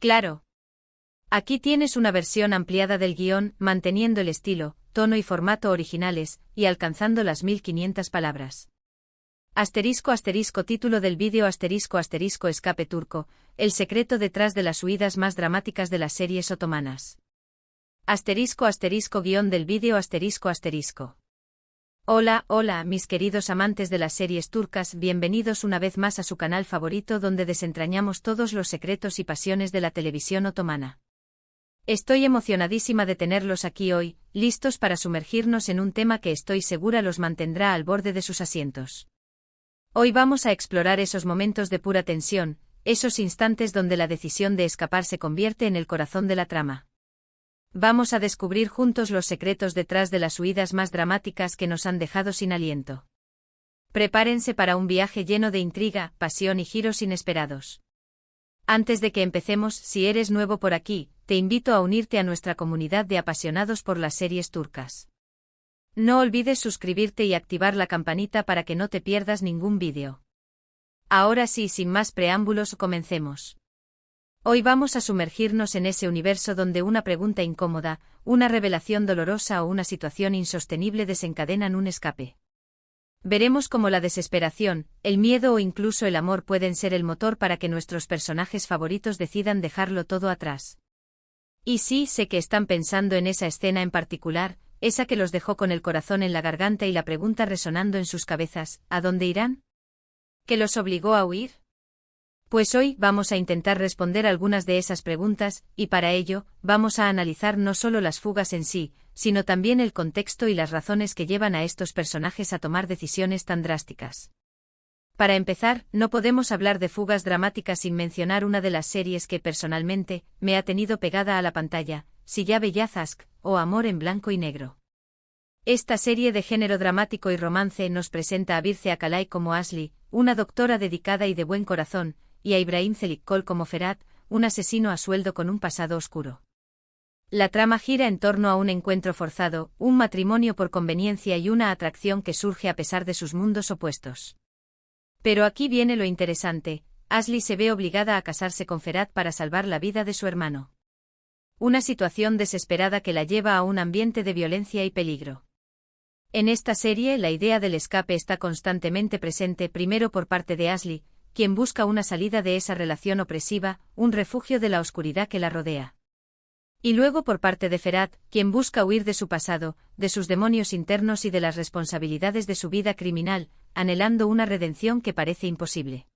Claro. Aquí tienes una versión ampliada del guión, manteniendo el estilo, tono y formato originales, y alcanzando las 1500 palabras. Título del vídeo Escape turco, el secreto detrás de las huidas más dramáticas de las series otomanas. Guión del vídeo Hola, mis queridos amantes de las series turcas, bienvenidos una vez más a su canal favorito donde desentrañamos todos los secretos y pasiones de la televisión otomana. Estoy emocionadísima de tenerlos aquí hoy, listos para sumergirnos en un tema que estoy segura los mantendrá al borde de sus asientos. Hoy vamos a explorar esos momentos de pura tensión, esos instantes donde la decisión de escapar se convierte en el corazón de la trama. Vamos a descubrir juntos los secretos detrás de las huidas más dramáticas que nos han dejado sin aliento. Prepárense para un viaje lleno de intriga, pasión y giros inesperados. Antes de que empecemos, si eres nuevo por aquí, te invito a unirte a nuestra comunidad de apasionados por las series turcas. No olvides suscribirte y activar la campanita para que no te pierdas ningún vídeo. Ahora sí, sin más preámbulos, comencemos. Hoy vamos a sumergirnos en ese universo donde una pregunta incómoda, una revelación dolorosa o una situación insostenible desencadenan un escape. Veremos cómo la desesperación, el miedo o incluso el amor pueden ser el motor para que nuestros personajes favoritos decidan dejarlo todo atrás. Y sí, sé que están pensando en esa escena en particular, esa que los dejó con el corazón en la garganta y la pregunta resonando en sus cabezas, ¿a dónde irán? ¿Qué los obligó a huir? Pues hoy vamos a intentar responder algunas de esas preguntas, y para ello, vamos a analizar no solo las fugas en sí, sino también el contexto y las razones que llevan a estos personajes a tomar decisiones tan drásticas. Para empezar, no podemos hablar de fugas dramáticas sin mencionar una de las series que personalmente me ha tenido pegada a la pantalla, Silla Beyaz Aşk, o Amor en blanco y negro. Esta serie de género dramático y romance nos presenta a Birce Akalay como Asli, una doctora dedicada y de buen corazón, y a Ibrahim Çelikkol como Ferhat, un asesino a sueldo con un pasado oscuro. La trama gira en torno a un encuentro forzado, un matrimonio por conveniencia y una atracción que surge a pesar de sus mundos opuestos. Pero aquí viene lo interesante, Asli se ve obligada a casarse con Ferhat para salvar la vida de su hermano. Una situación desesperada que la lleva a un ambiente de violencia y peligro. En esta serie la idea del escape está constantemente presente primero por parte de Asli, quien busca una salida de esa relación opresiva, un refugio de la oscuridad que la rodea. Y luego por parte de Ferhat, quien busca huir de su pasado, de sus demonios internos y de las responsabilidades de su vida criminal, anhelando una redención que parece imposible.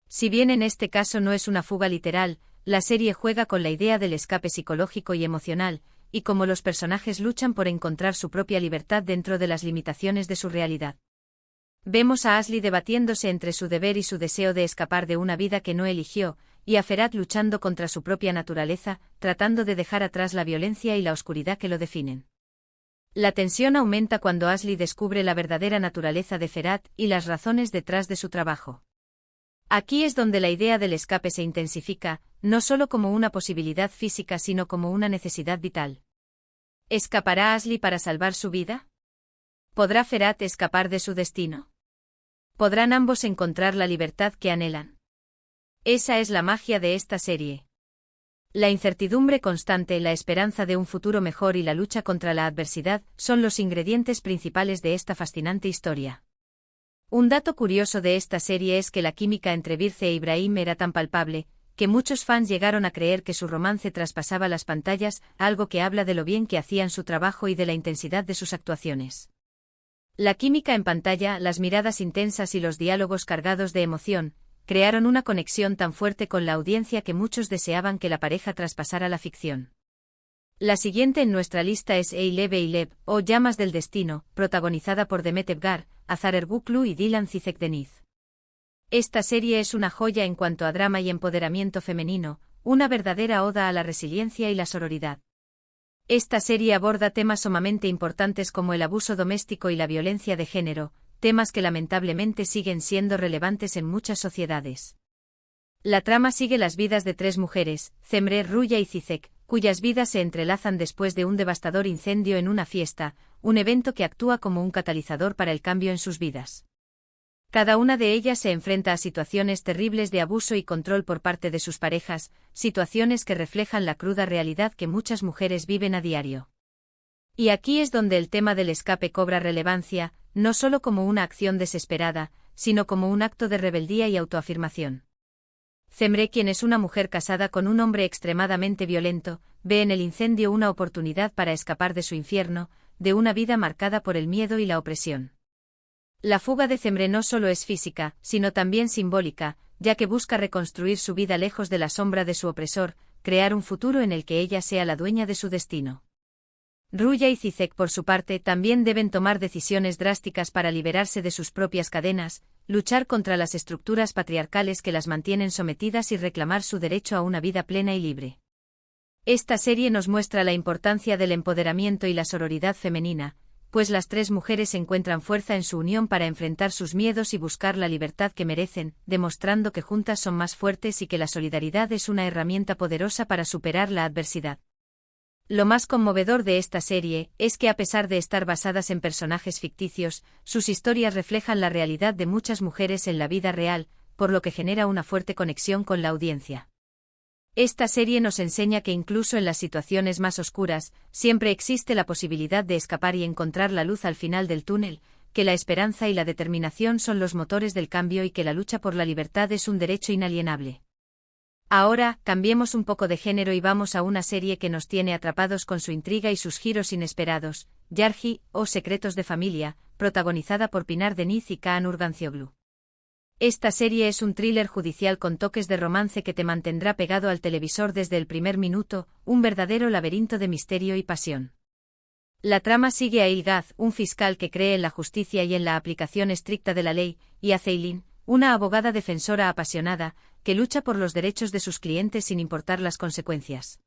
Si bien en este caso no es una fuga literal, la serie juega con la idea del escape psicológico y emocional, y cómo los personajes luchan por encontrar su propia libertad dentro de las limitaciones de su realidad. Vemos a Asli debatiéndose entre su deber y su deseo de escapar de una vida que no eligió, y a Ferhat luchando contra su propia naturaleza, tratando de dejar atrás la violencia y la oscuridad que lo definen. La tensión aumenta cuando Asli descubre la verdadera naturaleza de Ferhat y las razones detrás de su trabajo. Aquí es donde la idea del escape se intensifica, no solo como una posibilidad física sino como una necesidad vital. ¿Escapará Asli para salvar su vida? ¿Podrá Ferhat escapar de su destino? ¿Podrán ambos encontrar la libertad que anhelan? Esa es la magia de esta serie. La incertidumbre constante, la esperanza de un futuro mejor y la lucha contra la adversidad son los ingredientes principales de esta fascinante historia. Un dato curioso de esta serie es que la química entre Birce e Ibrahim era tan palpable, que muchos fans llegaron a creer que su romance traspasaba las pantallas, algo que habla de lo bien que hacían su trabajo y de la intensidad de sus actuaciones. La química en pantalla, las miradas intensas y los diálogos cargados de emoción, crearon una conexión tan fuerte con la audiencia que muchos deseaban que la pareja traspasara la ficción. La siguiente en nuestra lista es Eyleb Eyleb, o Llamas del Destino, protagonizada por Demet Evgar, Hazar Ergüclü y Dilan Cizek-Deniz. Esta serie es una joya en cuanto a drama y empoderamiento femenino, una verdadera oda a la resiliencia y la sororidad. Esta serie aborda temas sumamente importantes como el abuso doméstico y la violencia de género, temas que lamentablemente siguen siendo relevantes en muchas sociedades. La trama sigue las vidas de tres mujeres, Cemre, Ruya y Cizek, cuyas vidas se entrelazan después de un devastador incendio en una fiesta, un evento que actúa como un catalizador para el cambio en sus vidas. Cada una de ellas se enfrenta a situaciones terribles de abuso y control por parte de sus parejas, situaciones que reflejan la cruda realidad que muchas mujeres viven a diario. Y aquí es donde el tema del escape cobra relevancia, no solo como una acción desesperada, sino como un acto de rebeldía y autoafirmación. Cemre, quien es una mujer casada con un hombre extremadamente violento, ve en el incendio una oportunidad para escapar de su infierno, de una vida marcada por el miedo y la opresión. La fuga de Cemre no solo es física, sino también simbólica, ya que busca reconstruir su vida lejos de la sombra de su opresor, crear un futuro en el que ella sea la dueña de su destino. Ruya y Zizek, por su parte, también deben tomar decisiones drásticas para liberarse de sus propias cadenas, luchar contra las estructuras patriarcales que las mantienen sometidas y reclamar su derecho a una vida plena y libre. Esta serie nos muestra la importancia del empoderamiento y la sororidad femenina, pues las tres mujeres encuentran fuerza en su unión para enfrentar sus miedos y buscar la libertad que merecen, demostrando que juntas son más fuertes y que la solidaridad es una herramienta poderosa para superar la adversidad. Lo más conmovedor de esta serie es que, a pesar de estar basadas en personajes ficticios, sus historias reflejan la realidad de muchas mujeres en la vida real, por lo que genera una fuerte conexión con la audiencia. Esta serie nos enseña que incluso en las situaciones más oscuras, siempre existe la posibilidad de escapar y encontrar la luz al final del túnel, que la esperanza y la determinación son los motores del cambio y que la lucha por la libertad es un derecho inalienable. Ahora, cambiemos un poco de género y vamos a una serie que nos tiene atrapados con su intriga y sus giros inesperados, Yargı, o Secretos de Familia, protagonizada por Pinar Deniz y Kaan Urgancioglu. Esta serie es un thriller judicial con toques de romance que te mantendrá pegado al televisor desde el primer minuto, un verdadero laberinto de misterio y pasión. La trama sigue a Ilgaz, un fiscal que cree en la justicia y en la aplicación estricta de la ley, y a Ceylin, una abogada defensora apasionada, que lucha por los derechos de sus clientes sin importar las consecuencias.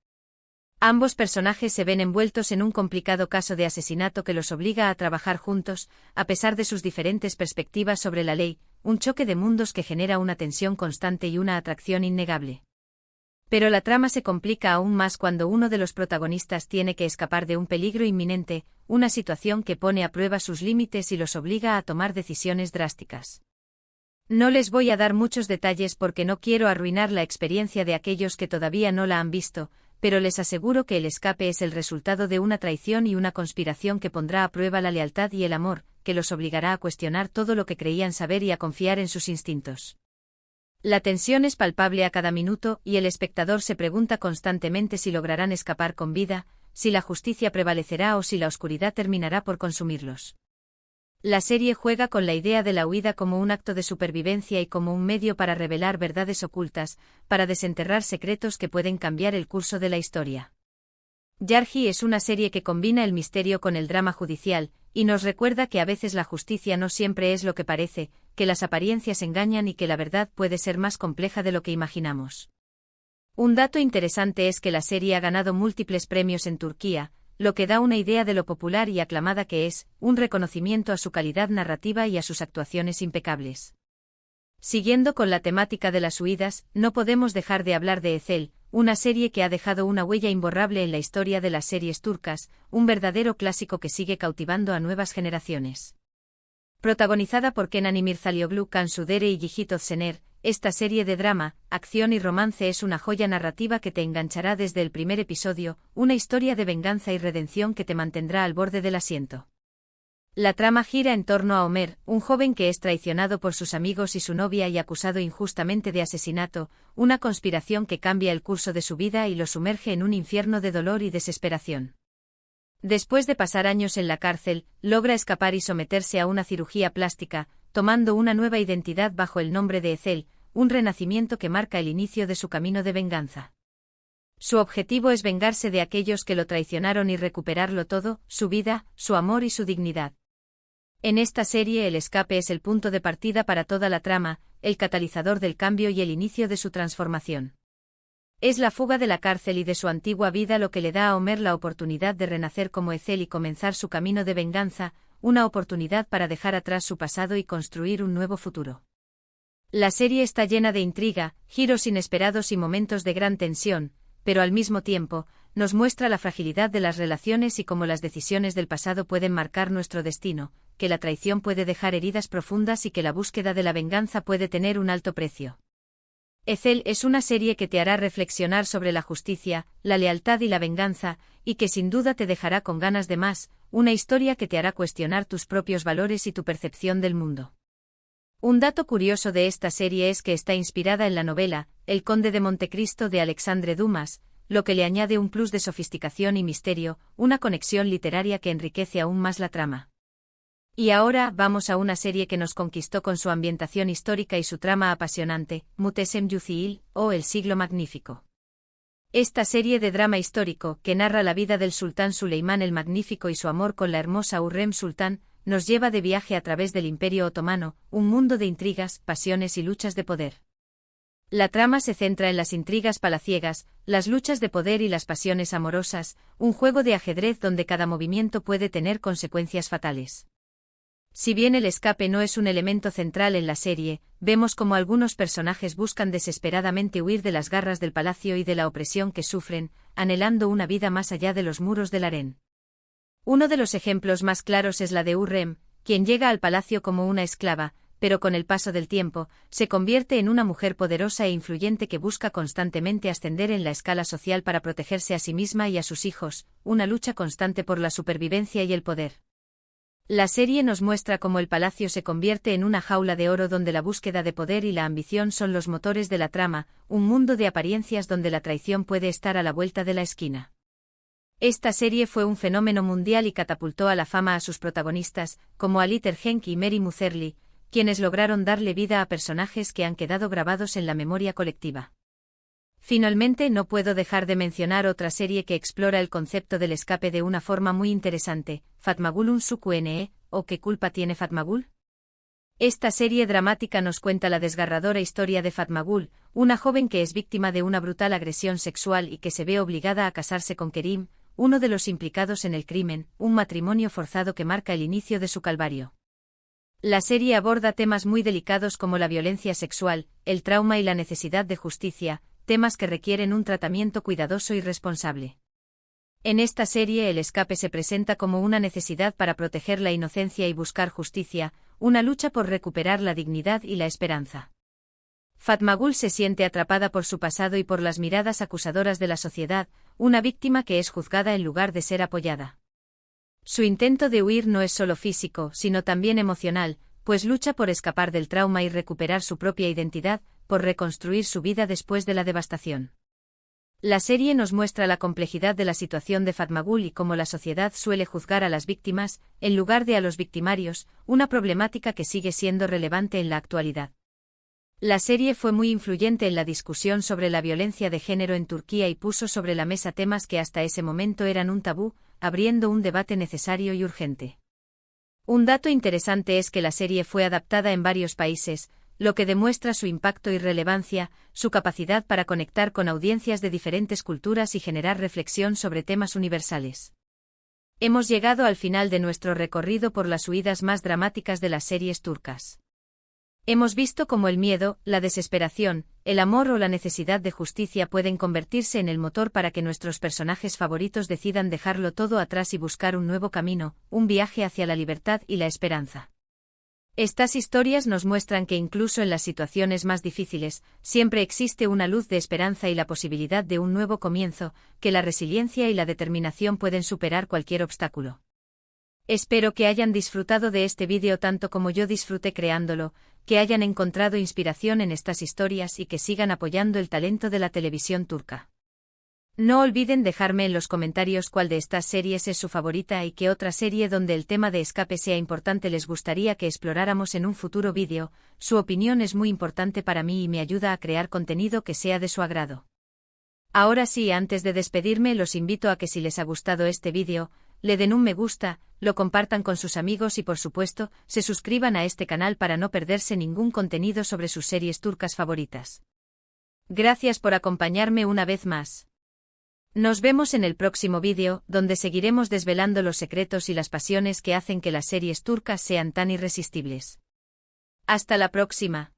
Ambos personajes se ven envueltos en un complicado caso de asesinato que los obliga a trabajar juntos, a pesar de sus diferentes perspectivas sobre la ley, un choque de mundos que genera una tensión constante y una atracción innegable. Pero la trama se complica aún más cuando uno de los protagonistas tiene que escapar de un peligro inminente, una situación que pone a prueba sus límites y los obliga a tomar decisiones drásticas. No les voy a dar muchos detalles porque no quiero arruinar la experiencia de aquellos que todavía no la han visto, pero les aseguro que el escape es el resultado de una traición y una conspiración que pondrá a prueba la lealtad y el amor, que los obligará a cuestionar todo lo que creían saber y a confiar en sus instintos. La tensión es palpable a cada minuto y el espectador se pregunta constantemente si lograrán escapar con vida, si la justicia prevalecerá o si la oscuridad terminará por consumirlos. La serie juega con la idea de la huida como un acto de supervivencia y como un medio para revelar verdades ocultas, para desenterrar secretos que pueden cambiar el curso de la historia. Yargı es una serie que combina el misterio con el drama judicial, y nos recuerda que a veces la justicia no siempre es lo que parece, que las apariencias engañan y que la verdad puede ser más compleja de lo que imaginamos. Un dato interesante es que la serie ha ganado múltiples premios en Turquía, lo que da una idea de lo popular y aclamada que es, un reconocimiento a su calidad narrativa y a sus actuaciones impecables. Siguiendo con la temática de las huidas, no podemos dejar de hablar de Ezel, una serie que ha dejado una huella imborrable en la historia de las series turcas, un verdadero clásico que sigue cautivando a nuevas generaciones. Protagonizada por Kenan İmirzalıoğlu, Can Sudere y Yiğit Özsener, esta serie de drama, acción y romance es una joya narrativa que te enganchará desde el primer episodio, una historia de venganza y redención que te mantendrá al borde del asiento. La trama gira en torno a Ömer, un joven que es traicionado por sus amigos y su novia y acusado injustamente de asesinato, una conspiración que cambia el curso de su vida y lo sumerge en un infierno de dolor y desesperación. Después de pasar años en la cárcel, logra escapar y someterse a una cirugía plástica, tomando una nueva identidad bajo el nombre de Ezel, un renacimiento que marca el inicio de su camino de venganza. Su objetivo es vengarse de aquellos que lo traicionaron y recuperarlo todo, su vida, su amor y su dignidad. En esta serie el escape es el punto de partida para toda la trama, el catalizador del cambio y el inicio de su transformación. Es la fuga de la cárcel y de su antigua vida lo que le da a Ömer la oportunidad de renacer como Ezel y comenzar su camino de venganza, una oportunidad para dejar atrás su pasado y construir un nuevo futuro. La serie está llena de intriga, giros inesperados y momentos de gran tensión, pero al mismo tiempo, nos muestra la fragilidad de las relaciones y cómo las decisiones del pasado pueden marcar nuestro destino, que la traición puede dejar heridas profundas y que la búsqueda de la venganza puede tener un alto precio. Ethel es una serie que te hará reflexionar sobre la justicia, la lealtad y la venganza, y que sin duda te dejará con ganas de más, una historia que te hará cuestionar tus propios valores y tu percepción del mundo. Un dato curioso de esta serie es que está inspirada en la novela El Conde de Montecristo de Alexandre Dumas, lo que le añade un plus de sofisticación y misterio, una conexión literaria que enriquece aún más la trama. Y ahora vamos a una serie que nos conquistó con su ambientación histórica y su trama apasionante, Muhtesem Yüzyıl, o El Siglo Magnífico. Esta serie de drama histórico, que narra la vida del sultán Suleimán el Magnífico y su amor con la hermosa Hürrem Sultán, nos lleva de viaje a través del Imperio Otomano, un mundo de intrigas, pasiones y luchas de poder. La trama se centra en las intrigas palaciegas, las luchas de poder y las pasiones amorosas, un juego de ajedrez donde cada movimiento puede tener consecuencias fatales. Si bien el escape no es un elemento central en la serie, vemos cómo algunos personajes buscan desesperadamente huir de las garras del palacio y de la opresión que sufren, anhelando una vida más allá de los muros del harén. Uno de los ejemplos más claros es la de Hürrem, quien llega al palacio como una esclava, pero con el paso del tiempo, se convierte en una mujer poderosa e influyente que busca constantemente ascender en la escala social para protegerse a sí misma y a sus hijos, una lucha constante por la supervivencia y el poder. La serie nos muestra cómo el palacio se convierte en una jaula de oro donde la búsqueda de poder y la ambición son los motores de la trama, un mundo de apariencias donde la traición puede estar a la vuelta de la esquina. Esta serie fue un fenómeno mundial y catapultó a la fama a sus protagonistas, como Ali Tergenk y Mary Muzerli, quienes lograron darle vida a personajes que han quedado grabados en la memoria colectiva. Finalmente no puedo dejar de mencionar otra serie que explora el concepto del escape de una forma muy interesante, Fatmagul Unsuku o ¿Qué culpa tiene Fatmagul? Esta serie dramática nos cuenta la desgarradora historia de Fatmagul, una joven que es víctima de una brutal agresión sexual y que se ve obligada a casarse con Kerim, uno de los implicados en el crimen, un matrimonio forzado que marca el inicio de su calvario. La serie aborda temas muy delicados como la violencia sexual, el trauma y la necesidad de justicia, temas que requieren un tratamiento cuidadoso y responsable. En esta serie el escape se presenta como una necesidad para proteger la inocencia y buscar justicia, una lucha por recuperar la dignidad y la esperanza. Fatmagul se siente atrapada por su pasado y por las miradas acusadoras de la sociedad, una víctima que es juzgada en lugar de ser apoyada. Su intento de huir no es solo físico, sino también emocional, pues lucha por escapar del trauma y recuperar su propia identidad, por reconstruir su vida después de la devastación. La serie nos muestra la complejidad de la situación de Fatmagul y cómo la sociedad suele juzgar a las víctimas, en lugar de a los victimarios, una problemática que sigue siendo relevante en la actualidad. La serie fue muy influyente en la discusión sobre la violencia de género en Turquía y puso sobre la mesa temas que hasta ese momento eran un tabú, abriendo un debate necesario y urgente. Un dato interesante es que la serie fue adaptada en varios países, lo que demuestra su impacto y relevancia, su capacidad para conectar con audiencias de diferentes culturas y generar reflexión sobre temas universales. Hemos llegado al final de nuestro recorrido por las huidas más dramáticas de las series turcas. Hemos visto cómo el miedo, la desesperación, el amor o la necesidad de justicia pueden convertirse en el motor para que nuestros personajes favoritos decidan dejarlo todo atrás y buscar un nuevo camino, un viaje hacia la libertad y la esperanza. Estas historias nos muestran que incluso en las situaciones más difíciles, siempre existe una luz de esperanza y la posibilidad de un nuevo comienzo, que la resiliencia y la determinación pueden superar cualquier obstáculo. Espero que hayan disfrutado de este vídeo tanto como yo disfruté creándolo, que hayan encontrado inspiración en estas historias y que sigan apoyando el talento de la televisión turca. No olviden dejarme en los comentarios cuál de estas series es su favorita y qué otra serie donde el tema de escape sea importante les gustaría que exploráramos en un futuro vídeo. Su opinión es muy importante para mí y me ayuda a crear contenido que sea de su agrado. Ahora sí, antes de despedirme los invito a que si les ha gustado este vídeo, le den un me gusta, lo compartan con sus amigos y por supuesto, se suscriban a este canal para no perderse ningún contenido sobre sus series turcas favoritas. Gracias por acompañarme una vez más. Nos vemos en el próximo vídeo, donde seguiremos desvelando los secretos y las pasiones que hacen que las series turcas sean tan irresistibles. Hasta la próxima.